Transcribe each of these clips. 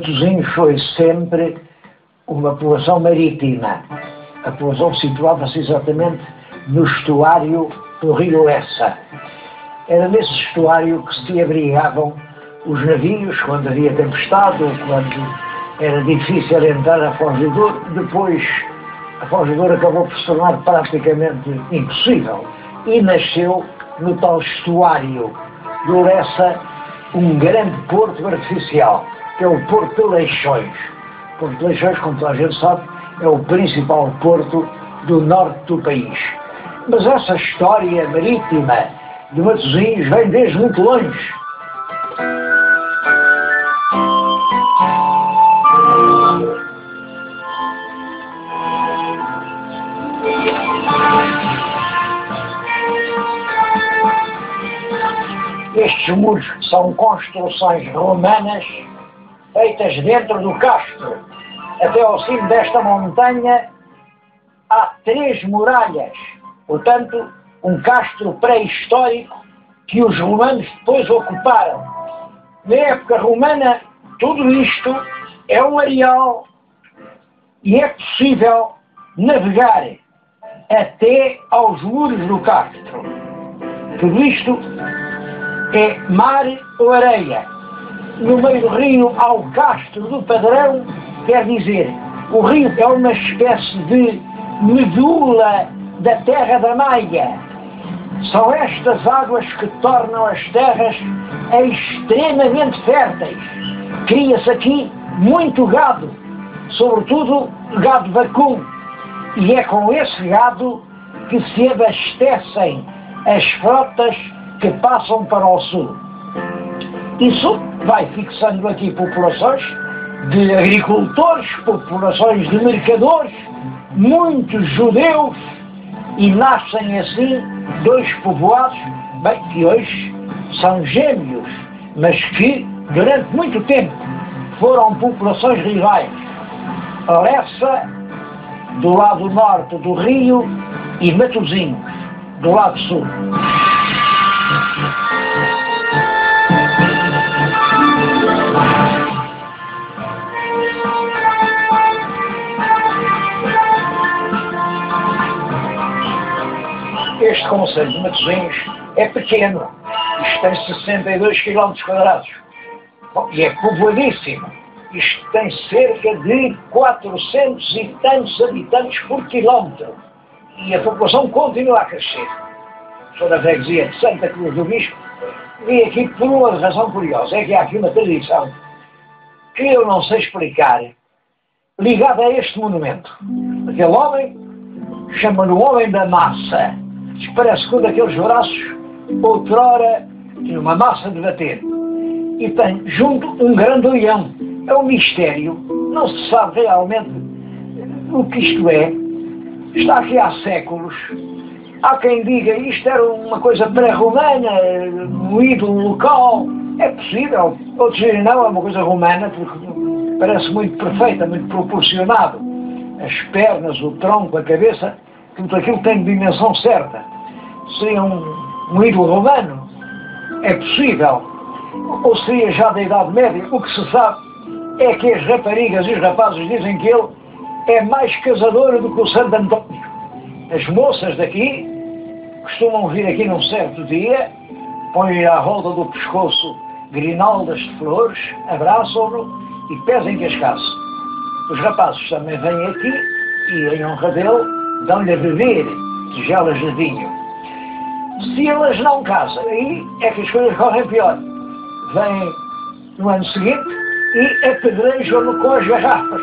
Matosinhos foi sempre uma povoação marítima. A povoação situava-se exatamente no estuário do rio Lessa. Era nesse estuário que se abrigavam os navios quando havia tempestade ou quando era difícil entrar a Foz do Douro. Depois a Foz do Douro acabou por se tornar praticamente impossível e nasceu no tal estuário do Lessa um grande porto artificial, que é o Porto de Leixões. O Porto de Leixões, como toda a gente sabe, é o principal porto do norte do país. Mas essa história marítima de Matosinhos vem desde muito longe. Estes muros são construções romanas feitas dentro do castro. Até ao cimo desta montanha há 3 muralhas, portanto, um castro pré-histórico que os romanos depois ocuparam. Na época romana, tudo isto é um areal e é possível navegar até aos muros do castro. Tudo isto é mar ou areia. No meio do rio há o castro do Padrão, quer dizer, o rio é uma espécie de medula da terra da Maia. São estas águas que tornam as terras extremamente férteis. Cria-se aqui muito gado, sobretudo gado vacum, e é com esse gado que se abastecem as frotas que passam para o sul. Isso vai fixando aqui populações de agricultores, populações de mercadores, muitos judeus, e nascem assim 2 povoados, bem, que hoje são gêmeos, mas que durante muito tempo foram populações rivais. Lessa, do lado norte do rio, e Matosinhos, do lado sul. Este concelho de Matosinhos é pequeno, isto tem 62 km². Bom, e é povoadíssimo. Isto tem cerca de 400 e tantos habitantes por quilómetro. E a população continua a crescer. Sou da freguesia de Santa Cruz do Bispo. Vim aqui por uma razão curiosa. É que há aqui uma tradição que eu não sei explicar, ligada a este monumento. Aquele homem, chama-no Homem da Massa. Parece que um daqueles braços, outrora, tinha uma massa de bater. E tem junto um grande leão. É um mistério. Não se sabe realmente o que isto é. Está aqui há séculos. Há quem diga isto era uma coisa pré-romana, um ídolo local. É possível. Outros dizem não, é uma coisa romana, porque parece muito perfeita, muito proporcionado. As pernas, o tronco, a cabeça, tudo aquilo tem dimensão certa. Seria um ídolo romano? É possível. Ou seria já da Idade Média? O que se sabe é que as raparigas e os rapazes dizem que ele é mais casador do que o Santo António. As moças daqui costumam vir aqui num certo dia, põem à volta do pescoço grinaldas de flores, abraçam-no e pesem que as caçam. Os rapazes também vêm aqui e, em honra dele, dão-lhe a beber tigelas de vinho. Se elas não casam, aí é que as coisas correm pior. Vêm no ano seguinte e apedrejam-no com as garrafas.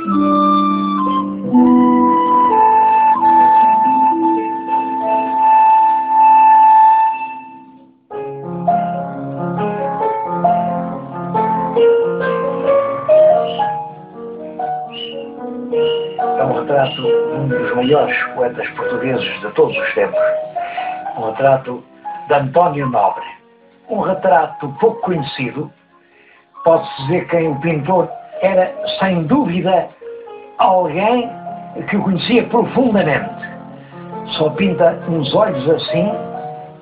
É um retrato de um dos maiores poetas portugueses de todos os tempos. Um retrato de António Nobre. Um retrato pouco conhecido. Pode-se dizer que quem o pintou era, sem dúvida, alguém que o conhecia profundamente. Só pinta uns olhos assim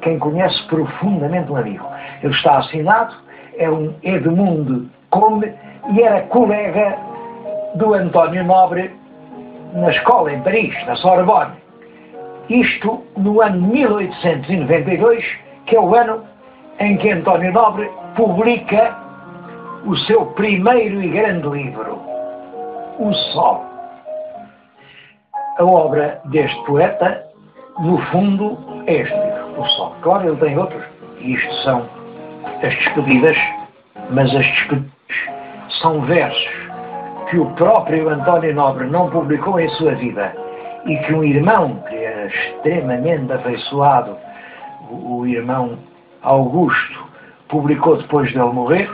quem conhece profundamente um amigo. Ele está assinado, é um Edmundo Come, e era colega do António Nobre na escola em Paris, na Sorbonne. Isto no ano 1892, que é o ano em que António Nobre publica o seu primeiro e grande livro, O Sol. A obra deste poeta, no fundo, é este livro, O Sol. Claro, ele tem outros, e isto são as despedidas, mas as despedidas são versos que o próprio António Nobre não publicou em sua vida e que um irmão, que era extremamente afeiçoado, o irmão Augusto, publicou depois dele morrer.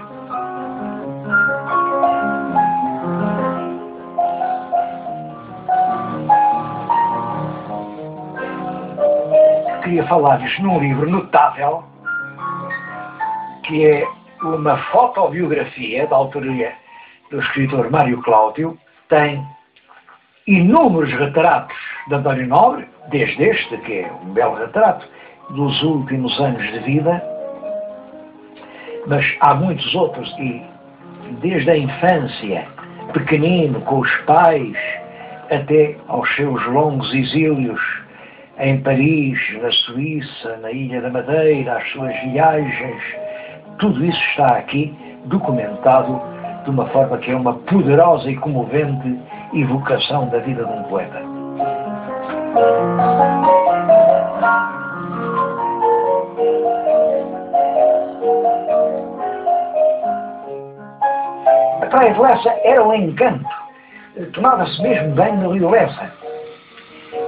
Queria falar-lhes num livro notável, que é uma fotobiografia da autoria do escritor Mário Cláudio. Tem inúmeros retratos de António Nobre, desde este, que é um belo retrato, dos últimos anos de vida, mas há muitos outros, e desde a infância, pequenino, com os pais, até aos seus longos exílios em Paris, na Suíça, na Ilha da Madeira, as suas viagens, tudo isso está aqui documentado de uma forma que é uma poderosa e comovente evocação da vida de um poeta. A praia de Lessa era um encanto. Tomava-se mesmo bem no rio Lessa.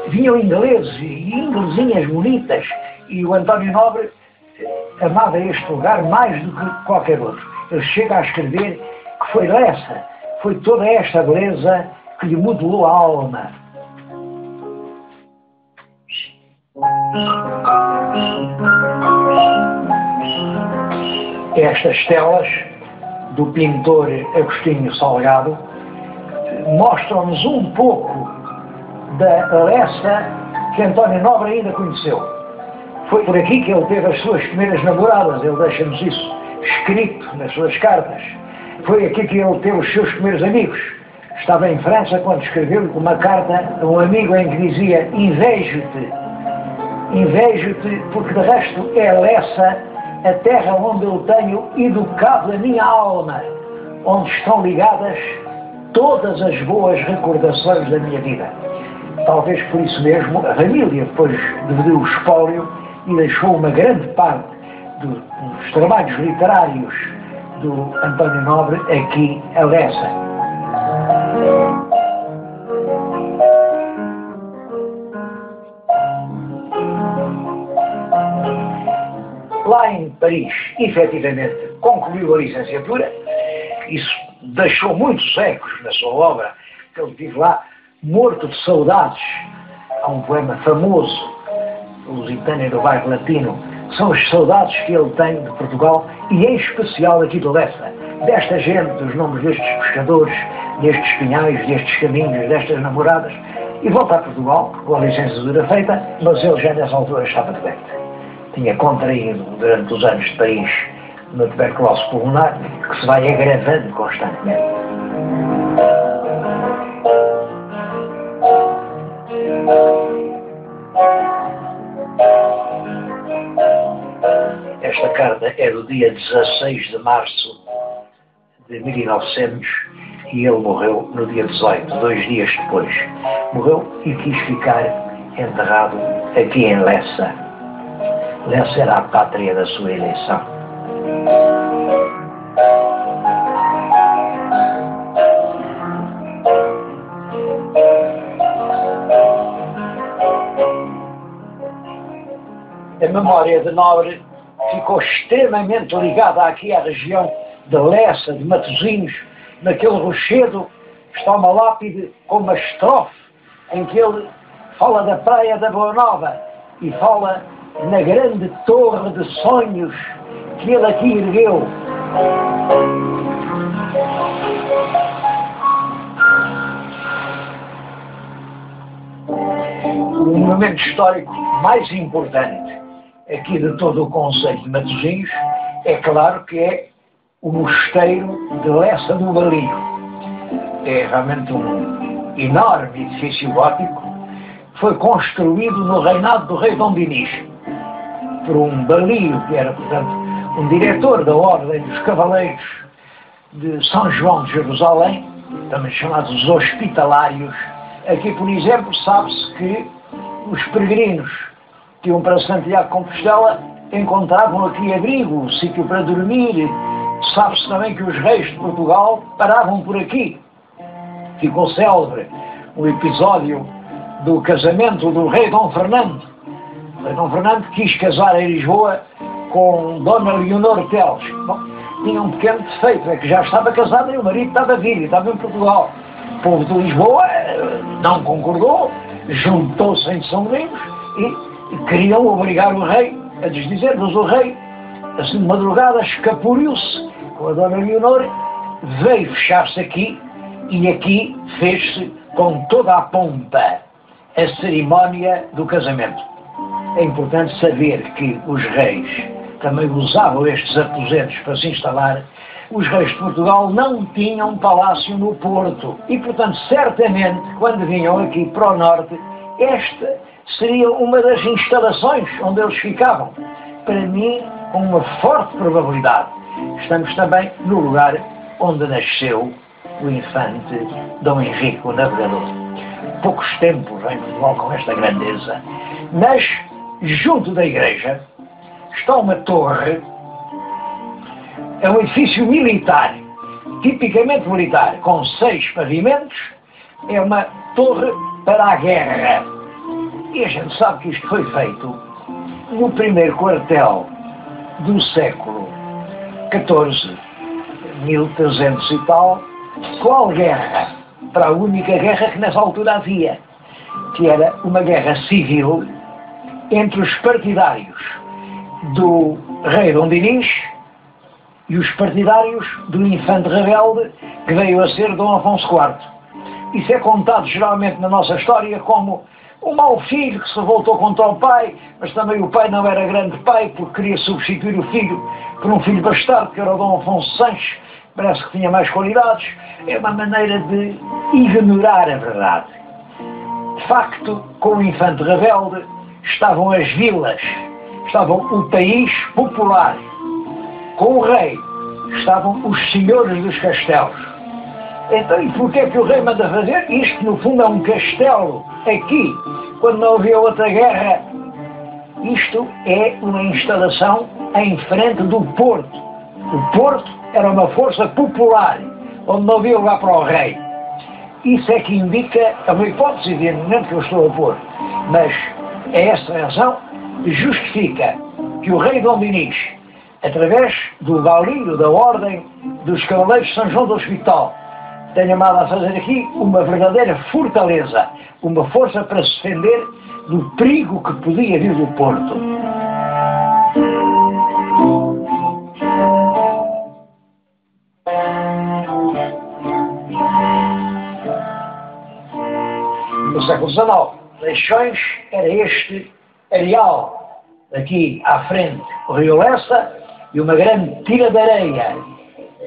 Vinham ingleses e inglesinhas bonitas, e o António Nobre amava este lugar mais do que qualquer outro. Ele chega a escrever que foi Lessa, foi toda esta beleza que lhe modelou a alma. Estas telas do pintor Agostinho Salgado mostram-nos um pouco da Lessa que António Nobre ainda conheceu. Foi por aqui que ele teve as suas primeiras namoradas, ele deixa-nos isso escrito nas suas cartas. Foi aqui que ele teve os seus primeiros amigos. Estava em França quando escreveu uma carta a um amigo em que dizia: invejo-te porque de resto é Lessa a terra onde eu tenho educado a minha alma, onde estão ligadas todas as boas recordações da minha vida. Talvez por isso mesmo a família depois dividiu o espólio e deixou uma grande parte dos trabalhos literários do António Nobre aqui a Lessa. Lá em Paris, efetivamente, concluiu a licenciatura. Isso deixou muitos ecos na sua obra, que ele vive lá morto de saudades. Há um poema famoso, o Lusitânia do Bairro Latino. São as saudades que ele tem de Portugal e em especial aqui de Lessa, desta gente, dos nomes destes pescadores, destes pinhais, destes caminhos, destas namoradas, e volta a Portugal com a licenciatura feita, mas ele já nessa altura estava doente. Tinha contraído durante os anos de Paris uma tuberculose pulmonar que se vai agravando constantemente. Esta carta é do dia 16 de março de 1900 e ele morreu no dia 18, 2 dias depois. Morreu e quis ficar enterrado aqui em Lessa. Lessa era a pátria da sua eleição. A memória de Nobre ficou extremamente ligada aqui à região de Lessa, de Matosinhos. Naquele rochedo está uma lápide com uma estrofe em que ele fala da praia da Boa Nova e fala na grande torre de sonhos que ele aqui ergueu. O momento histórico mais importante aqui de todo o concelho de Matosinhos é claro que é o mosteiro de Lessa do Balio. É realmente um enorme edifício gótico. Foi construído no reinado do rei Dom Dinis por um Balio, que era, portanto, um diretor da Ordem dos Cavaleiros de São João de Jerusalém, também chamados os Hospitalários. Aqui, por exemplo, sabe-se que os peregrinos que iam para Santiago de Compostela encontravam aqui abrigo, sítio para dormir. Sabe-se também que os reis de Portugal paravam por aqui. Ficou célebre o episódio do casamento do rei Dom Fernando. O rei Dom Fernando quis casar em Lisboa com Dona Leonor Teles. Bom, tinha um pequeno defeito, é que já estava casada e o marido estava vivo, estava em Portugal. O povo de Lisboa não concordou, juntou-se em São Domingos e queriam obrigar o rei a desdizer, mas o rei, assim de madrugada, escapuliu-se com a Dona Leonor, veio fechar-se aqui e aqui fez-se com toda a pompa a cerimónia do casamento. É importante saber que os reis também usavam estes aposentos para se instalar. Os reis de Portugal não tinham palácio no Porto e, portanto, certamente, quando vinham aqui para o norte, esta seria uma das instalações onde eles ficavam. Para mim, com uma forte probabilidade, estamos também no lugar onde nasceu o infante Dom Henrique, o Navegador. Poucos tempos em Portugal com esta grandeza, mas junto da igreja está uma torre. É um edifício militar, tipicamente militar, com 6 pavimentos. É uma torre para a guerra. E a gente sabe que isto foi feito no primeiro quartel do século XIV, 1300 e tal. Qual guerra? Para a única guerra que nessa altura havia, que era uma guerra civil entre os partidários do rei Dom Dinis e os partidários do infante rebelde que veio a ser Dom Afonso IV. Isso é contado geralmente na nossa história como um mau filho que se revoltou contra o pai, mas também o pai não era grande pai porque queria substituir o filho por um filho bastardo, que era o Dom Afonso Sanches, parece que tinha mais qualidades. É uma maneira de ignorar a verdade. De facto, com o infante rebelde estavam as vilas, estavam o país popular. Com o rei estavam os senhores dos castelos. Então, e porquê é que o rei manda fazer? Isto, no fundo, é um castelo aqui, quando não havia outra guerra. Isto é uma instalação em frente do Porto. O Porto era uma força popular, onde não havia lugar para o rei. Isso é que indica, é uma hipótese, evidentemente, que eu estou a pôr, mas é essa razão que justifica que o rei Dom Dinis, através do Balio da Ordem dos Cavaleiros de São João do Hospital, tenha amado a fazer aqui uma verdadeira fortaleza, uma força para se defender do perigo que podia vir do Porto. No século XIX, Leixões era este areal, aqui à frente o Rio Lessa e uma grande tira de areia,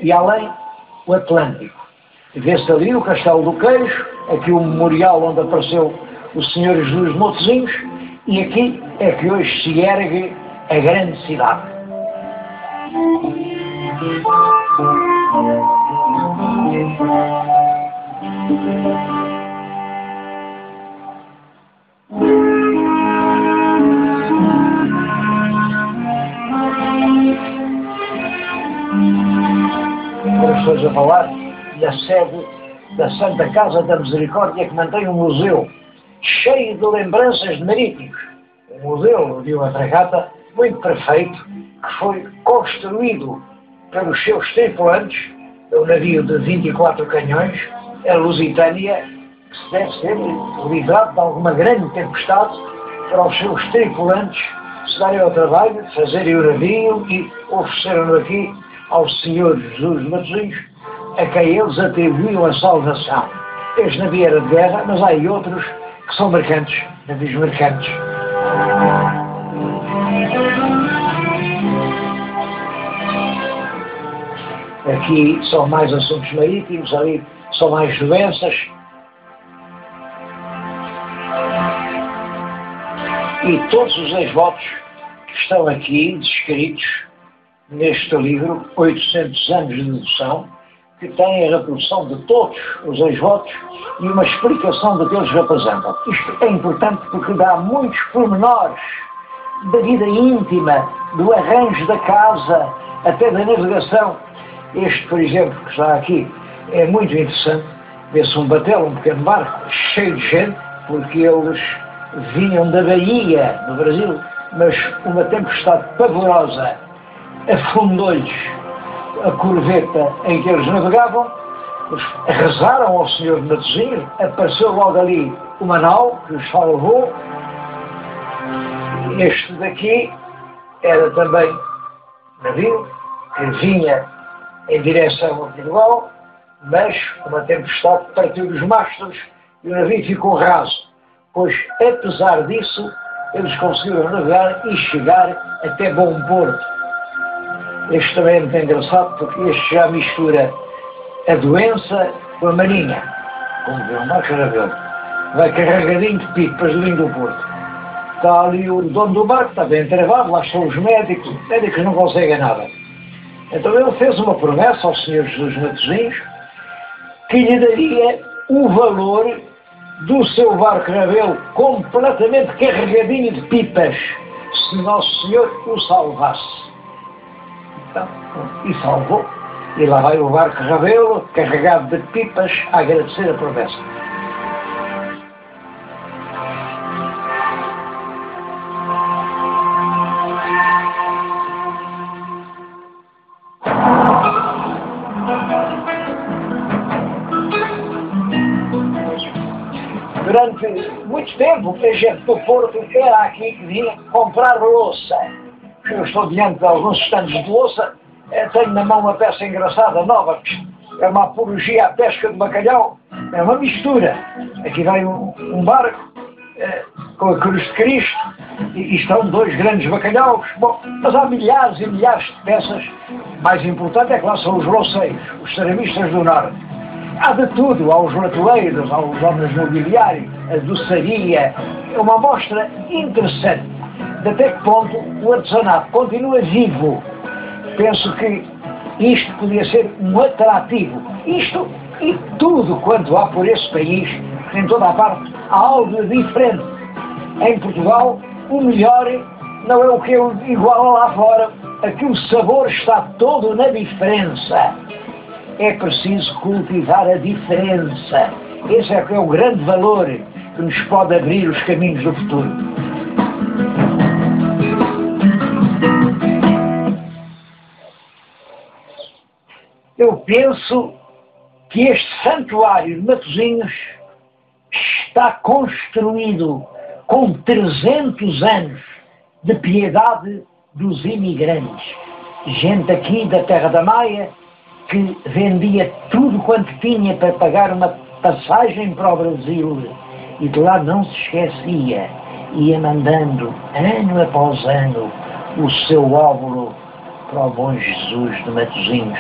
e além o Atlântico. Vê-se ali o Castelo do Queijo, aqui o memorial onde apareceu o Senhor Jesus de Matosinhos, e aqui é que hoje se ergue a grande cidade. Agora estou a falar da sede da Santa Casa da Misericórdia, que mantém um museu cheio de lembranças de marítimos. Um museu de uma fragata muito perfeito, que foi construído pelos seus tripulantes, um navio de 24 canhões, a Lusitânia, que se deve ter livrado de alguma grande tempestade para os seus tripulantes se darem ao trabalho de fazerem o navio e ofereceram-no aqui ao Senhor Jesus de Matosinhos, a quem eles atribuíam a salvação. Este navio era de guerra, mas há aí outros que são mercantes, navios mercantes. Aqui são mais assuntos marítimos, ali são mais doenças. E todos os ex-votos que estão aqui descritos neste livro, 800 anos de dedução, que tem a reprodução de todos os ex-votos e uma explicação do que eles representam. Isto é importante porque dá muitos pormenores da vida íntima, do arranjo da casa, até da navegação. Este, por exemplo, que está aqui, é muito interessante. Vê-se um batel, um pequeno barco, cheio de gente, porque eles vinham da Bahia, do Brasil, mas uma tempestade pavorosa afundou-lhes a corveta em que eles navegavam. Eles rezaram ao Senhor de Matosinhos, apareceu logo ali uma nau que os salvou. Este daqui era também navio, que vinha em direção a Portugal, mas uma tempestade partiu dos mastros e o navio ficou raso. Pois, apesar disso, eles conseguiram navegar e chegar até Bom Porto. Este também é muito engraçado, porque este já mistura a doença com a maninha. Como vê, um barco maravilhoso. Vai carregadinho de pipas do vinho do Porto. Está ali o dono do barco, está bem travado, lá estão os médicos não conseguem nada. Então ele fez uma promessa ao Senhor Jesus Matosinhos que lhe daria o valor do seu barco Ravelo completamente carregadinho de pipas, se Nosso Senhor o salvasse. Então, e salvou. E lá vai o barco Ravelo, carregado de pipas, a agradecer a promessa. Durante muito tempo, a gente do Porto era aqui que vinha comprar louça. Eu estou diante de alguns estandes de louça, tenho na mão uma peça engraçada, nova, é uma apologia à pesca de bacalhau, é uma mistura. Aqui vem um barco com a cruz de Cristo e estão dois grandes bacalhaus. Bom, mas há milhares e milhares de peças. Mais importante é que lá são os louceiros, os ceramistas do Norte. Há de tudo, há os latoeiros, há os homens mobiliários, a doçaria. É uma amostra interessante de até que ponto o artesanato continua vivo. Penso que isto podia ser um atrativo. Isto e tudo quanto há por esse país, em toda a parte, há algo diferente. Em Portugal, o melhor não é o que é igual lá fora. Aqui o sabor está todo na diferença. É preciso cultivar a diferença. Esse é que é o grande valor que nos pode abrir os caminhos do futuro. Eu penso que este santuário de Matosinhos está construído com 300 anos de piedade dos imigrantes. Gente aqui da Terra da Maia que vendia tudo quanto tinha para pagar uma passagem para o Brasil e de lá não se esquecia, ia mandando ano após ano o seu óvulo para o Bom Jesus de Matosinhos.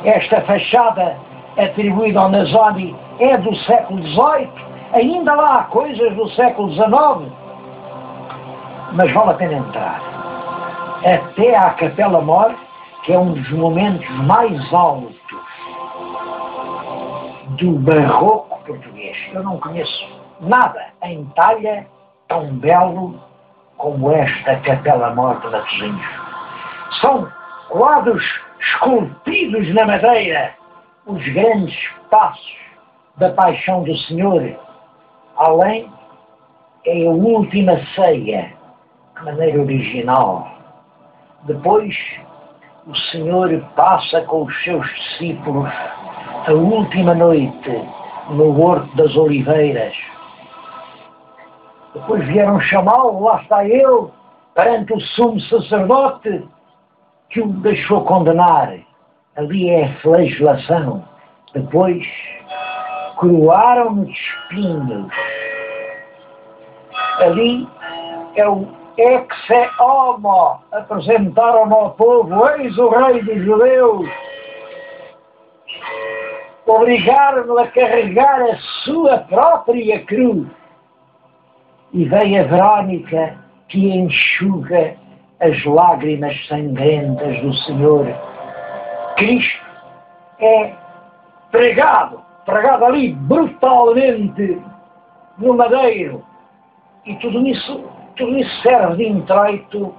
Esta fachada atribuída ao Nasoni é do século XVIII, ainda lá há coisas do século XIX, mas vale a pena entrar. Até à Capela Mor, que é um dos momentos mais altos do barroco português. Eu não conheço nada em talha tão belo como esta Capela Mor de Matosinhos. São quadros esculpidos na madeira, os grandes passos da Paixão do Senhor. Além, é a última ceia, de maneira original. Depois, o Senhor passa com os seus discípulos a última noite no Horto das Oliveiras. Depois vieram chamá-lo, lá está ele, perante o sumo sacerdote, que o deixou condenar. Ali é a flagelação. Depois, coroaram-no de espinhos. Ali é o é que se homo apresentaram ao povo, eis o rei dos judeus, obrigaram-no a carregar a sua própria cruz. E veio a Verónica que enxuga as lágrimas sangrentas do Senhor. Cristo é pregado ali brutalmente no madeiro. E tudo isso serve de introito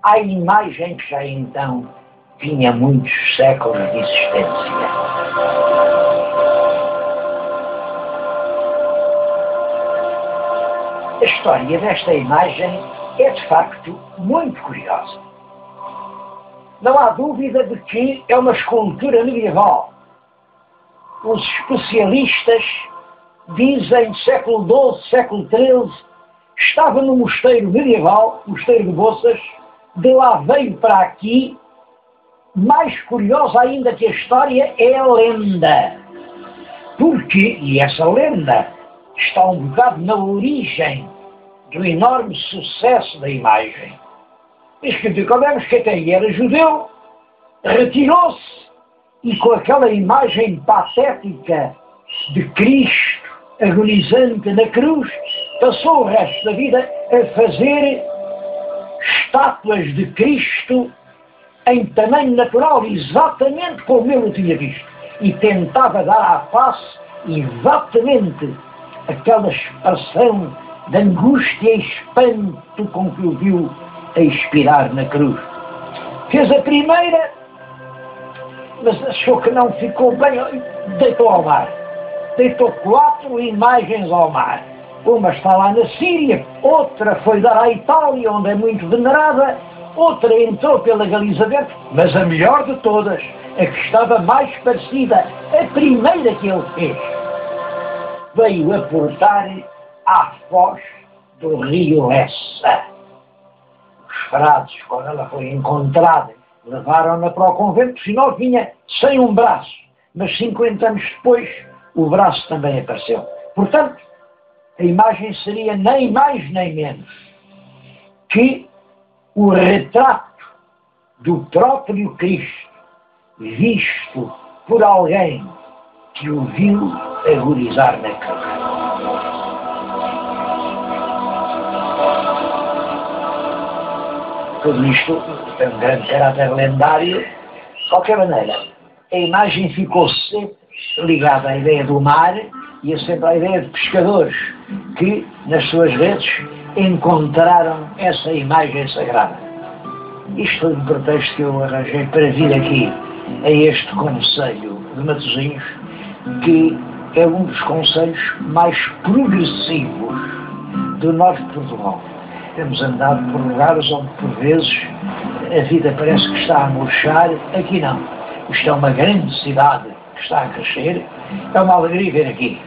à imagem que já então tinha muitos séculos de existência. A história desta imagem é de facto muito curiosa. Não há dúvida de que é uma escultura medieval. Os especialistas dizem século XII, século XIII, estava no mosteiro medieval, mosteiro de Boças, de lá veio para aqui. Mais curiosa ainda que a história é a lenda. Porque, e essa lenda está um bocado na origem do enorme sucesso da imagem. Diz que quando que até era judeu, retirou-se e com aquela imagem patética de Cristo agonizante na cruz, passou o resto da vida a fazer estátuas de Cristo em tamanho natural, exatamente como ele o tinha visto. E tentava dar à face exatamente aquela expressão de angústia e espanto com que o viu a expirar na cruz. Fez a primeira, mas achou que não ficou bem, deitou ao mar. Deitou 4 imagens ao mar. Uma está lá na Síria, outra foi dar à Itália, onde é muito venerada, outra entrou pela Galiza Verde, mas a melhor de todas, a que estava mais parecida, a primeira que ele fez, veio aportar à foz do rio Lessa. Os frades, quando ela foi encontrada, levaram-na para o convento, senão vinha sem um braço, mas 50 anos depois o braço também apareceu. Portanto, a imagem seria nem mais nem menos que o retrato do próprio Cristo, visto por alguém que o viu agonizar na cruz. Tudo isto tem um grande caráter lendário. De qualquer maneira, a imagem ficou sempre ligada à ideia do mar e sempre à ideia de pescadores que, nas suas redes, encontraram essa imagem sagrada. Isto foi um pretexto que eu arranjei para vir aqui a este concelho de Matosinhos, que é um dos concelhos mais progressivos do norte de Portugal. Temos andado por lugares onde, por vezes, a vida parece que está a murchar. Aqui não. Isto é uma grande cidade que está a crescer. É uma alegria vir aqui.